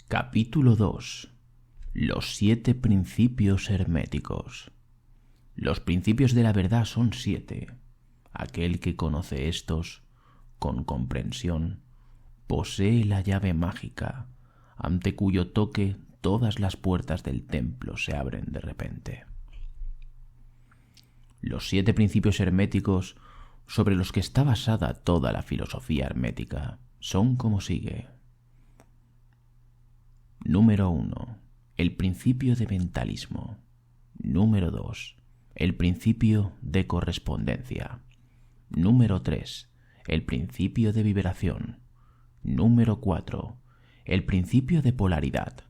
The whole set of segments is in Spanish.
Capítulo 2. Los 7 principios herméticos. Los principios de la verdad son 7. Aquel que conoce estos, con comprensión, posee la llave mágica, ante cuyo toque todas las puertas del templo se abren de repente. Los 7 principios herméticos sobre los que está basada toda la filosofía hermética son como sigue. Número 1. El principio de mentalismo. Número 2. El principio de correspondencia. Número 3. El principio de vibración. Número 4. El principio de polaridad.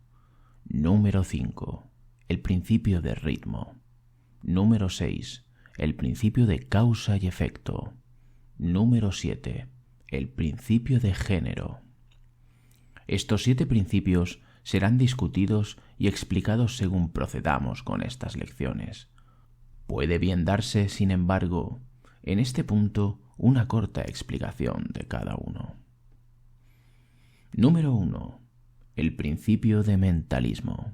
Número 5. El principio de ritmo. Número 6. El principio de causa y efecto. Número 7. El principio de género. Estos 7 principios serán discutidos y explicados según procedamos con estas lecciones. Puede bien darse, sin embargo, en este punto una corta explicación de cada uno. Número 1. El principio de mentalismo.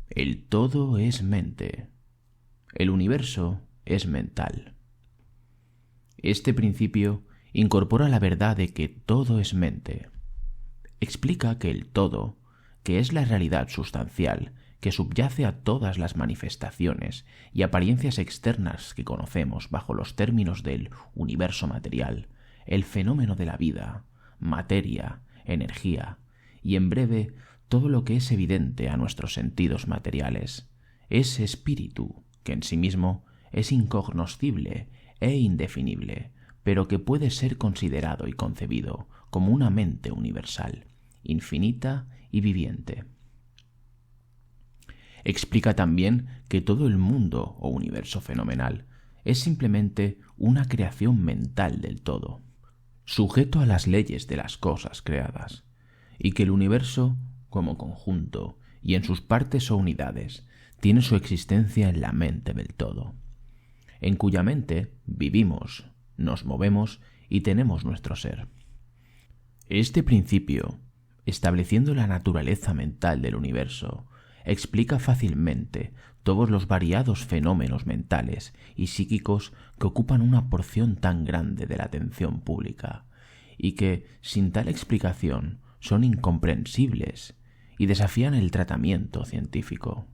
El todo es mente. El universo es mental. Este principio incorpora la verdad de que todo es mente. Explica que el todo, que es la realidad sustancial que subyace a todas las manifestaciones y apariencias externas que conocemos bajo los términos del universo material, el fenómeno de la vida, materia, energía, y en breve todo lo que es evidente a nuestros sentidos materiales, es espíritu que en sí mismo es incognoscible e indefinible, pero que puede ser considerado y concebido como una mente universal, infinita y viviente. Explica también que todo el mundo o universo fenomenal es simplemente una creación mental del todo, sujeto a las leyes de las cosas creadas, y que el universo, como conjunto y en sus partes o unidades, tiene su existencia en la mente del todo, en cuya mente vivimos, nos movemos y tenemos nuestro ser. Este principio, estableciendo la naturaleza mental del universo, explica fácilmente todos los variados fenómenos mentales y psíquicos que ocupan una porción tan grande de la atención pública, y que, sin tal explicación, son incomprensibles y desafían el tratamiento científico.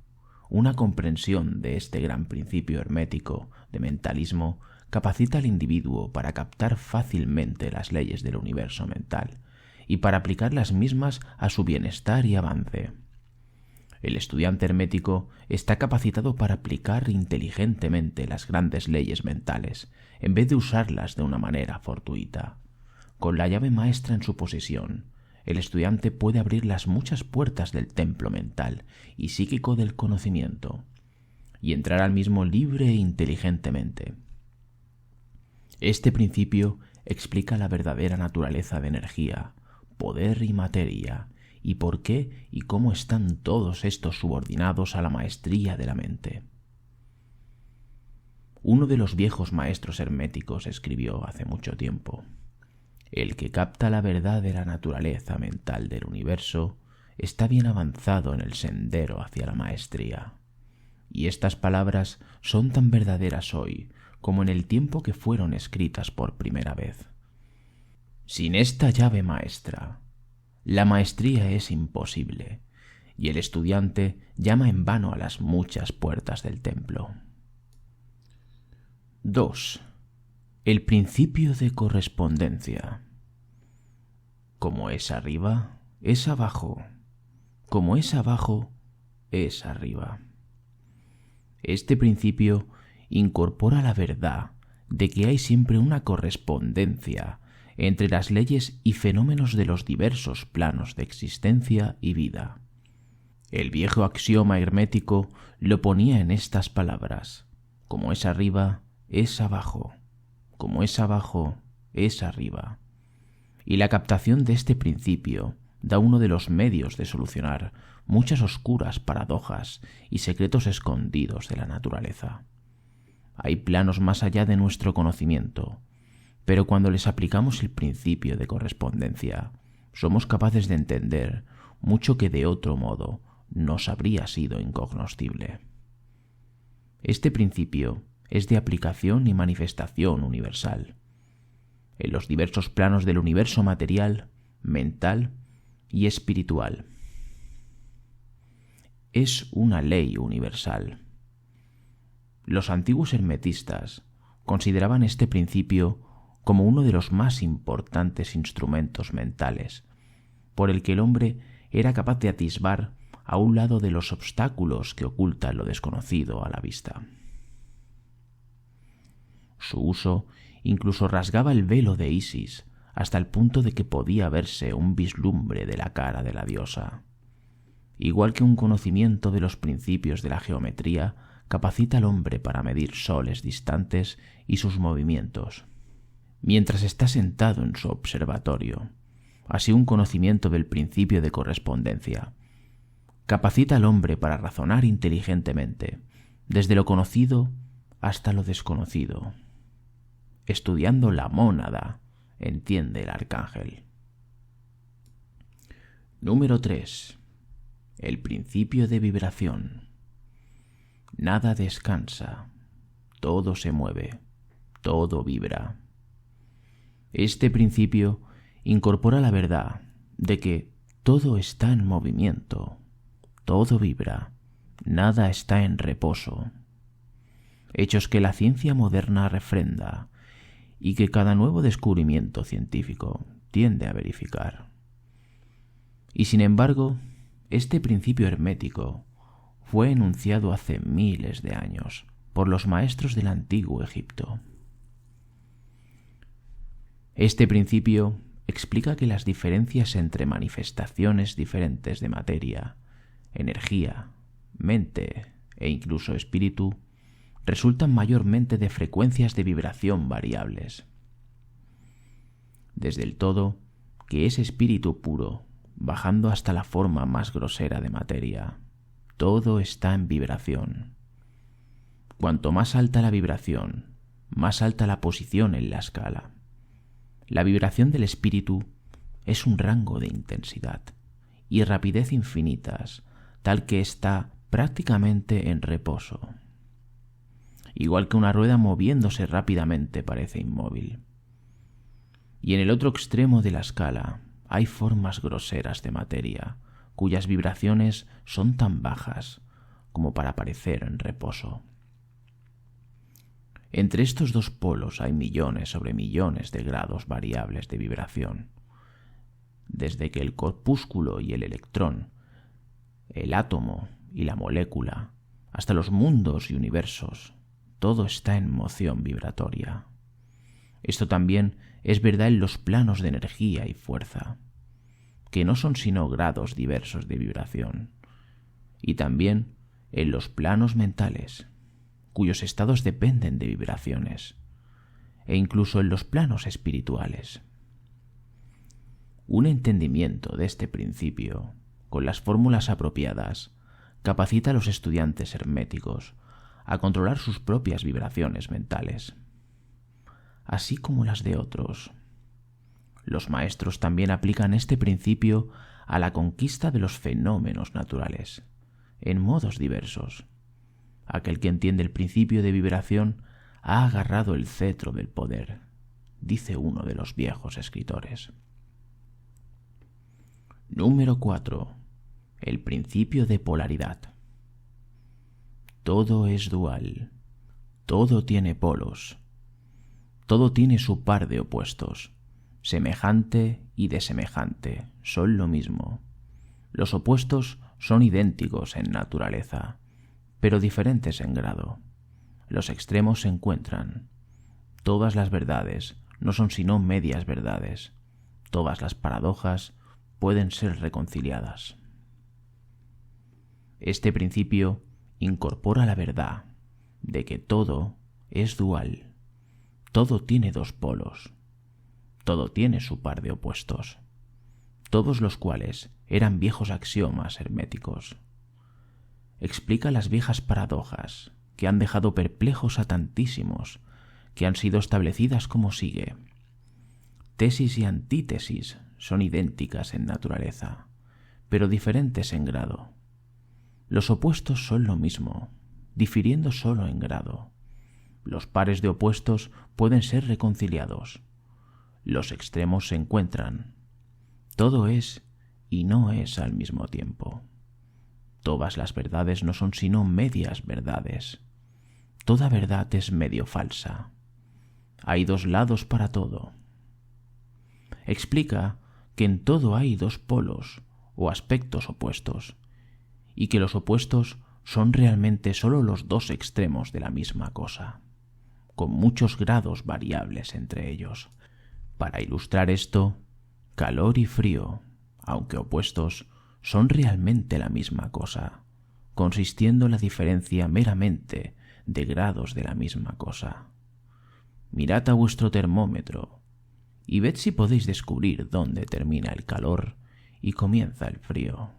Una comprensión de este gran principio hermético de mentalismo capacita al individuo para captar fácilmente las leyes del universo mental y para aplicar las mismas a su bienestar y avance. El estudiante hermético está capacitado para aplicar inteligentemente las grandes leyes mentales, en vez de usarlas de una manera fortuita. Con la llave maestra en su posesión, el estudiante puede abrir las muchas puertas del templo mental y psíquico del conocimiento, y entrar al mismo libre e inteligentemente. Este principio explica la verdadera naturaleza de energía, poder y materia, y por qué y cómo están todos estos subordinados a la maestría de la mente. Uno de los viejos maestros herméticos escribió hace mucho tiempo: el que capta la verdad de la naturaleza mental del universo está bien avanzado en el sendero hacia la maestría. Y estas palabras son tan verdaderas hoy como en el tiempo que fueron escritas por primera vez. Sin esta llave maestra, la maestría es imposible, y el estudiante llama en vano a las muchas puertas del templo. 2. El principio de correspondencia. Como es arriba, es abajo. Como es abajo, es arriba. Este principio incorpora la verdad de que hay siempre una correspondencia entre las leyes y fenómenos de los diversos planos de existencia y vida. El viejo axioma hermético lo ponía en estas palabras: como es arriba, es abajo. Como es abajo, es arriba. Y la captación de este principio da uno de los medios de solucionar muchas oscuras paradojas y secretos escondidos de la naturaleza. Hay planos más allá de nuestro conocimiento, pero cuando les aplicamos el principio de correspondencia, somos capaces de entender mucho que de otro modo nos habría sido incognoscible. Este principio es de aplicación y manifestación universal, en los diversos planos del universo material, mental y espiritual. Es una ley universal. Los antiguos hermetistas consideraban este principio como uno de los más importantes instrumentos mentales, por el que el hombre era capaz de atisbar a un lado de los obstáculos que ocultan lo desconocido a la vista. Su uso incluso rasgaba el velo de Isis hasta el punto de que podía verse un vislumbre de la cara de la diosa. Igual que un conocimiento de los principios de la geometría capacita al hombre para medir soles distantes y sus movimientos, mientras está sentado en su observatorio. Así un conocimiento del principio de correspondencia capacita al hombre para razonar inteligentemente, desde lo conocido hasta lo desconocido. Estudiando la mónada, entiende el arcángel. Número 3. El principio de vibración. Nada descansa, todo se mueve, todo vibra. Este principio incorpora la verdad de que todo está en movimiento, todo vibra, nada está en reposo. Hechos que la ciencia moderna refrenda y que cada nuevo descubrimiento científico tiende a verificar. Y sin embargo, este principio hermético fue enunciado hace miles de años por los maestros del antiguo Egipto. Este principio explica que las diferencias entre manifestaciones diferentes de materia, energía, mente e incluso espíritu resultan mayormente de frecuencias de vibración variables. Desde el todo, que es espíritu puro, bajando hasta la forma más grosera de materia, todo está en vibración. Cuanto más alta la vibración, más alta la posición en la escala. La vibración del espíritu es un rango de intensidad y rapidez infinitas, tal que está prácticamente en reposo. Igual que una rueda moviéndose rápidamente parece inmóvil. Y en el otro extremo de la escala hay formas groseras de materia, cuyas vibraciones son tan bajas como para parecer en reposo. Entre estos dos polos hay millones sobre millones de grados variables de vibración, desde que el corpúsculo y el electrón, el átomo y la molécula, hasta los mundos y universos, todo está en moción vibratoria. Esto también es verdad en los planos de energía y fuerza, que no son sino grados diversos de vibración, y también en los planos mentales, cuyos estados dependen de vibraciones, e incluso en los planos espirituales. Un entendimiento de este principio, con las fórmulas apropiadas, capacita a los estudiantes herméticos a controlar sus propias vibraciones mentales, así como las de otros. Los maestros también aplican este principio a la conquista de los fenómenos naturales, en modos diversos. Aquel que entiende el principio de vibración ha agarrado el cetro del poder, dice uno de los viejos escritores. Número 4. El principio de polaridad. Todo es dual, todo tiene polos, todo tiene su par de opuestos. Semejante y desemejante son lo mismo. Los opuestos son idénticos en naturaleza, pero diferentes en grado. Los extremos se encuentran. Todas las verdades no son sino medias verdades. Todas las paradojas pueden ser reconciliadas. Este principio incorpora la verdad de que todo es dual. Todo tiene dos polos. Todo tiene su par de opuestos, todos los cuales eran viejos axiomas herméticos. Explica las viejas paradojas que han dejado perplejos a tantísimos, que han sido establecidas como sigue. Tesis y antítesis son idénticas en naturaleza, pero diferentes en grado. Los opuestos son lo mismo, difiriendo solo en grado. Los pares de opuestos pueden ser reconciliados. Los extremos se encuentran. Todo es y no es al mismo tiempo. Todas las verdades no son sino medias verdades. Toda verdad es medio falsa. Hay dos lados para todo. Explica que en todo hay dos polos o aspectos opuestos, y que los opuestos son realmente solo los dos extremos de la misma cosa, con muchos grados variables entre ellos. Para ilustrar esto, calor y frío, aunque opuestos, son realmente la misma cosa, consistiendo la diferencia meramente de grados de la misma cosa. Mirad a vuestro termómetro y ved si podéis descubrir dónde termina el calor y comienza el frío.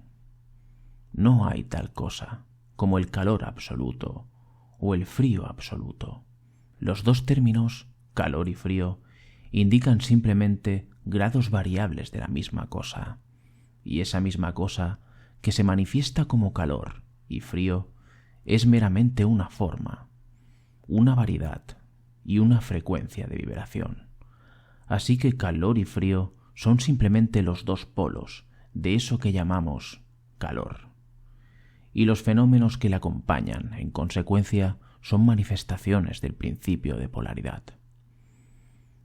No hay tal cosa como el calor absoluto o el frío absoluto. Los dos términos, calor y frío, indican simplemente grados variables de la misma cosa, y esa misma cosa que se manifiesta como calor y frío es meramente una forma, una variedad y una frecuencia de vibración. Así que calor y frío son simplemente los dos polos de eso que llamamos calor. Y los fenómenos que le acompañan, en consecuencia, son manifestaciones del principio de polaridad.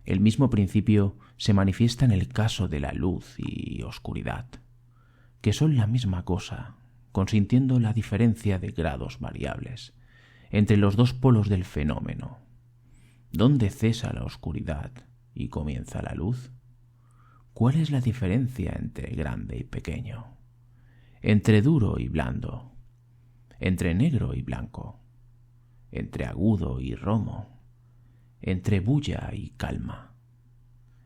El mismo principio se manifiesta en el caso de la luz y oscuridad, que son la misma cosa, consintiendo la diferencia de grados variables entre los dos polos del fenómeno. ¿Dónde cesa la oscuridad y comienza la luz? ¿Cuál es la diferencia entre grande y pequeño? Entre duro y blando, entre negro y blanco, entre agudo y romo, entre bulla y calma,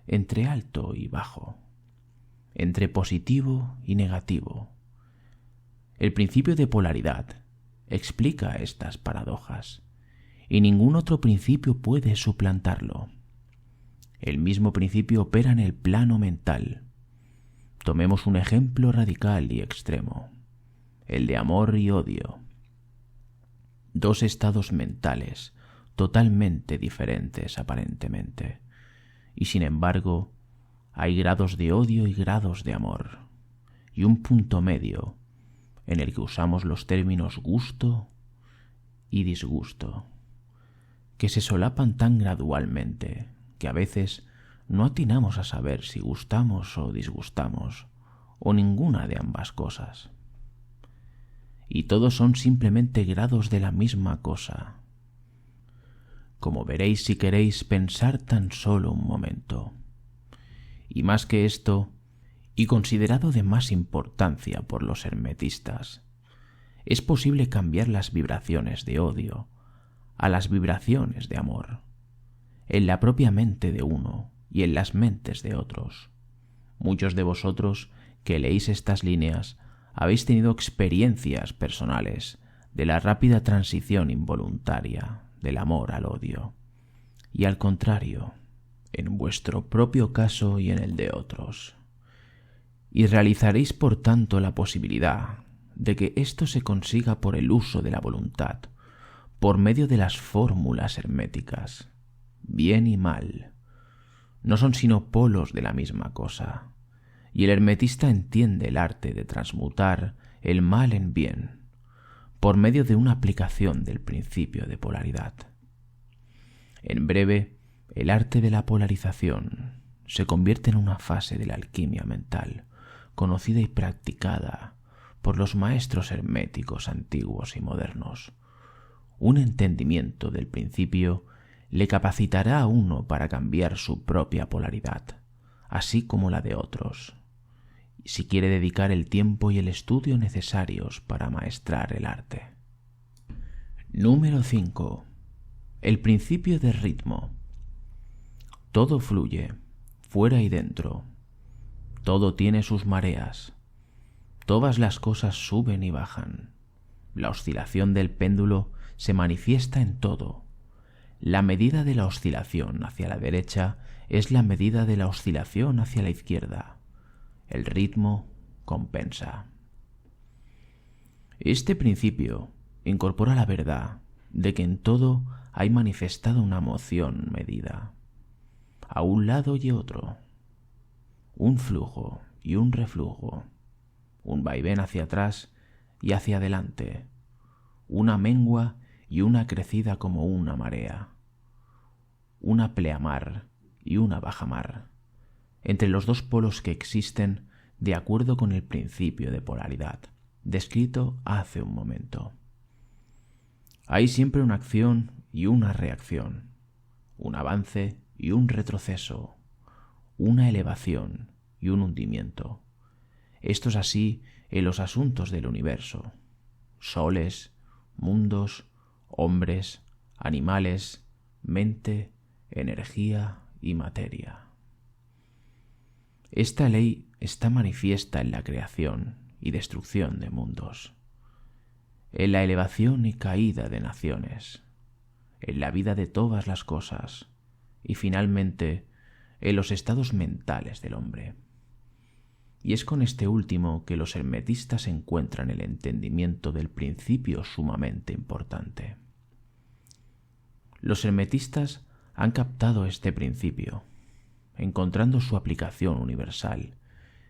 entre alto y bajo, entre positivo y negativo. El principio de polaridad explica estas paradojas, y ningún otro principio puede suplantarlo. El mismo principio opera en el plano mental. Tomemos un ejemplo radical y extremo, el de amor y odio. Dos estados mentales totalmente diferentes aparentemente, y sin embargo hay grados de odio y grados de amor, y un punto medio en el que usamos los términos gusto y disgusto, que se solapan tan gradualmente que a veces no atinamos a saber si gustamos o disgustamos, o ninguna de ambas cosas. Y todos son simplemente grados de la misma cosa. Como veréis si queréis pensar tan solo un momento. Y más que esto, y considerado de más importancia por los hermetistas, es posible cambiar las vibraciones de odio a las vibraciones de amor, en la propia mente de uno y en las mentes de otros. Muchos de vosotros que leéis estas líneas habéis tenido experiencias personales de la rápida transición involuntaria del amor al odio, y al contrario, en vuestro propio caso y en el de otros. Y realizaréis por tanto la posibilidad de que esto se consiga por el uso de la voluntad, por medio de las fórmulas herméticas. Bien y mal no son sino polos de la misma cosa, y el hermetista entiende el arte de transmutar el mal en bien por medio de una aplicación del principio de polaridad. En breve, el arte de la polarización se convierte en una fase de la alquimia mental, conocida y practicada por los maestros herméticos antiguos y modernos. Un entendimiento del principio le capacitará a uno para cambiar su propia polaridad, así como la de otros, si quiere dedicar el tiempo y el estudio necesarios para maestrar el arte. Número 5. El principio de ritmo. Todo fluye, fuera y dentro. Todo tiene sus mareas. Todas las cosas suben y bajan. La oscilación del péndulo se manifiesta en todo. La medida de la oscilación hacia la derecha es la medida de la oscilación hacia la izquierda. El ritmo compensa. Este principio incorpora la verdad de que en todo hay manifestada una moción medida, a un lado y otro, un flujo y un reflujo, un vaivén hacia atrás y hacia adelante, una mengua y una crecida como una marea, una pleamar y una bajamar, entre los dos polos que existen de acuerdo con el principio de polaridad, descrito hace un momento. Hay siempre una acción y una reacción, un avance y un retroceso, una elevación y un hundimiento. Esto es así en los asuntos del universo: soles, mundos, hombres, animales, mente, energía y materia. Esta ley está manifiesta en la creación y destrucción de mundos, en la elevación y caída de naciones, en la vida de todas las cosas y finalmente en los estados mentales del hombre. Y es con este último que los hermetistas encuentran el entendimiento del principio sumamente importante. Los hermetistas han captado este principio, encontrando su aplicación universal,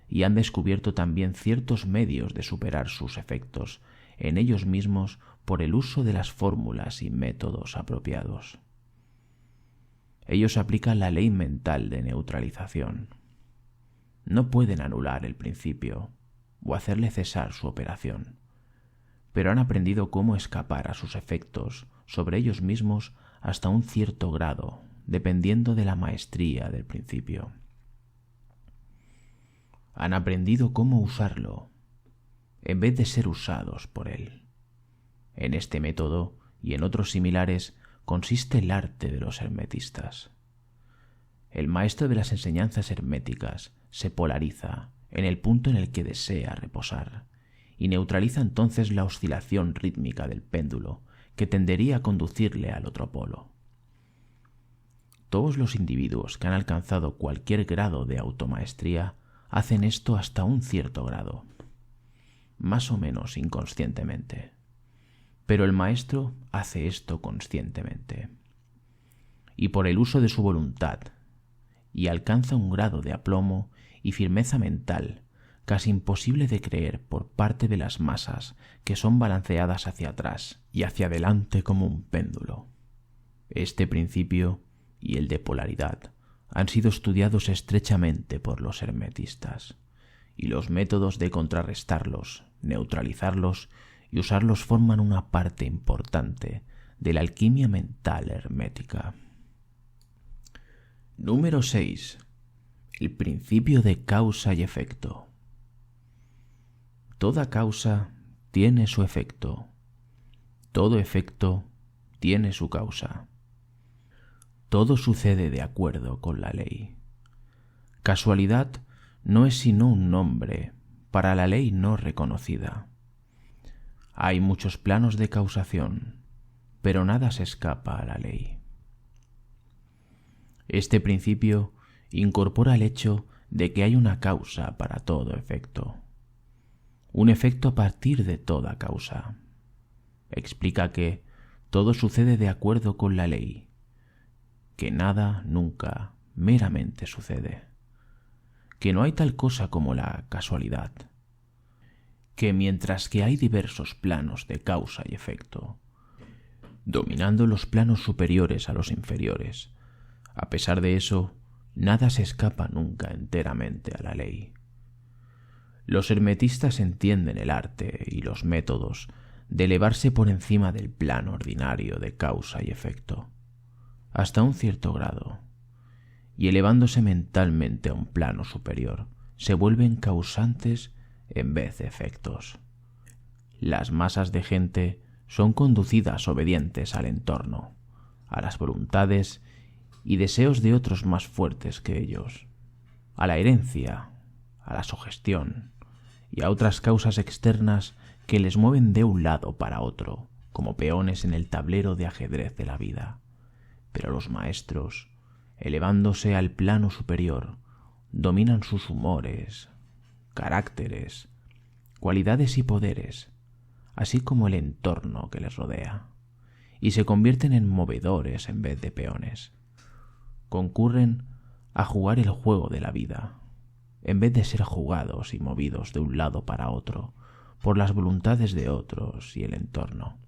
y han descubierto también ciertos medios de superar sus efectos en ellos mismos por el uso de las fórmulas y métodos apropiados. Ellos aplican la ley mental de neutralización. No pueden anular el principio o hacerle cesar su operación, pero han aprendido cómo escapar a sus efectos sobre ellos mismos hasta un cierto grado, dependiendo de la maestría del principio. Han aprendido cómo usarlo, en vez de ser usados por él. En este método y en otros similares consiste el arte de los hermetistas. El maestro de las enseñanzas herméticas se polariza en el punto en el que desea reposar y neutraliza entonces la oscilación rítmica del péndulo que tendería a conducirle al otro polo. Todos los individuos que han alcanzado cualquier grado de automaestría hacen esto hasta un cierto grado, más o menos inconscientemente, pero el maestro hace esto conscientemente y por el uso de su voluntad, y alcanza un grado de aplomo y firmeza mental casi imposible de creer por parte de las masas que son balanceadas hacia atrás y hacia adelante como un péndulo. Este principio y el de polaridad han sido estudiados estrechamente por los hermetistas, y los métodos de contrarrestarlos, neutralizarlos y usarlos forman una parte importante de la alquimia mental hermética. Número 6. El principio de causa y efecto. Toda causa tiene su efecto. Todo efecto tiene su causa. Todo sucede de acuerdo con la ley. Casualidad no es sino un nombre para la ley no reconocida. Hay muchos planos de causación, pero nada se escapa a la ley. Este principio incorpora el hecho de que hay una causa para todo efecto, un efecto a partir de toda causa. Explica que todo sucede de acuerdo con la ley, que nada nunca meramente sucede, que no hay tal cosa como la casualidad, que mientras que hay diversos planos de causa y efecto, dominando los planos superiores a los inferiores, a pesar de eso, nada se escapa nunca enteramente a la ley. Los hermetistas entienden el arte y los métodos de elevarse por encima del plano ordinario de causa y efecto, hasta un cierto grado, y elevándose mentalmente a un plano superior, se vuelven causantes en vez de efectos. Las masas de gente son conducidas obedientes al entorno, a las voluntades y deseos de otros más fuertes que ellos, a la herencia, a la sugestión y a otras causas externas que les mueven de un lado para otro, como peones en el tablero de ajedrez de la vida. Pero los maestros, elevándose al plano superior, dominan sus humores, caracteres, cualidades y poderes, así como el entorno que les rodea, y se convierten en movedores en vez de peones. Concurren a jugar el juego de la vida, en vez de ser jugados y movidos de un lado para otro por las voluntades de otros y el entorno.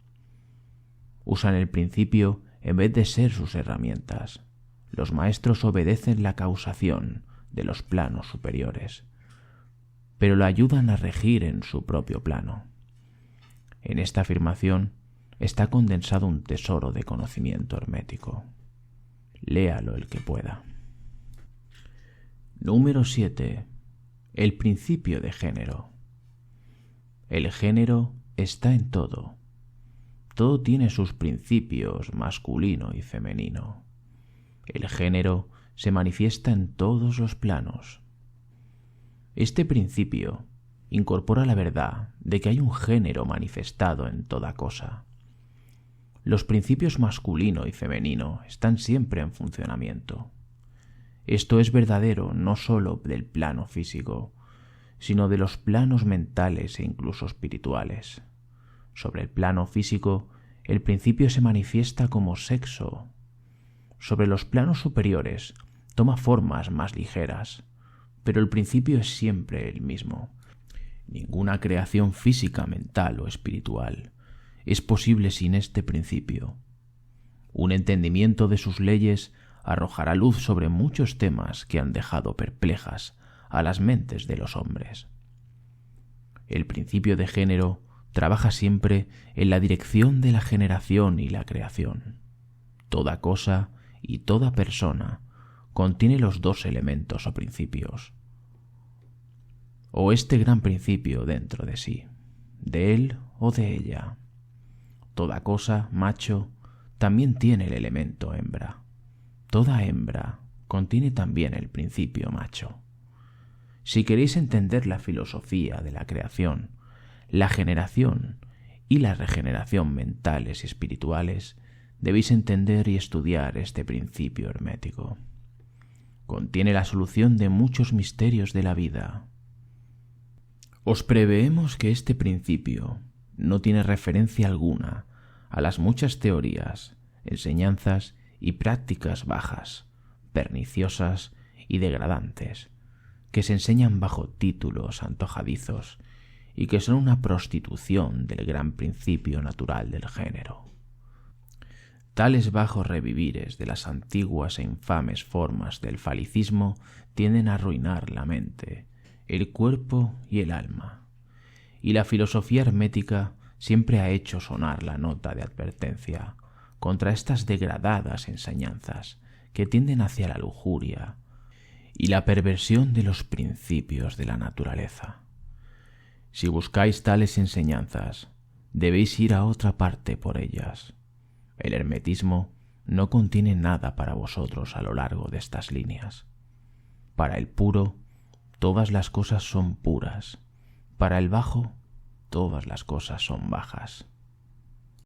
Usan el principio en vez de ser sus herramientas. Los maestros obedecen la causación de los planos superiores, pero lo ayudan a regir en su propio plano. En esta afirmación está condensado un tesoro de conocimiento hermético. Léalo el que pueda. Número 7. El principio de género. El género está en todo. Todo tiene sus principios masculino y femenino. El género se manifiesta en todos los planos. Este principio incorpora la verdad de que hay un género manifestado en toda cosa. Los principios masculino y femenino están siempre en funcionamiento. Esto es verdadero no sólo del plano físico, sino de los planos mentales e incluso espirituales. Sobre el plano físico, el principio se manifiesta como sexo. Sobre los planos superiores, toma formas más ligeras, pero el principio es siempre el mismo. Ninguna creación física, mental o espiritual es posible sin este principio. Un entendimiento de sus leyes arrojará luz sobre muchos temas que han dejado perplejas a las mentes de los hombres. El principio de género trabaja siempre en la dirección de la generación y la creación. Toda cosa y toda persona contiene los dos elementos o principios, o este gran principio dentro de sí, de él o de ella. Toda cosa, macho, también tiene el elemento hembra. Toda hembra contiene también el principio macho. Si queréis entender la filosofía de la creación, la generación y la regeneración mentales y espirituales, debéis entender y estudiar este principio hermético. Contiene la solución de muchos misterios de la vida. Os preveemos que este principio no tiene referencia alguna a las muchas teorías, enseñanzas y prácticas bajas, perniciosas y degradantes, que se enseñan bajo títulos antojadizos y que son una prostitución del gran principio natural del género. Tales bajos revivires de las antiguas e infames formas del falicismo tienden a arruinar la mente, el cuerpo y el alma, y la filosofía hermética siempre ha hecho sonar la nota de advertencia contra estas degradadas enseñanzas que tienden hacia la lujuria y la perversión de los principios de la naturaleza. Si buscáis tales enseñanzas, debéis ir a otra parte por ellas. El hermetismo no contiene nada para vosotros a lo largo de estas líneas. Para el puro, todas las cosas son puras. Para el bajo, todas las cosas son bajas.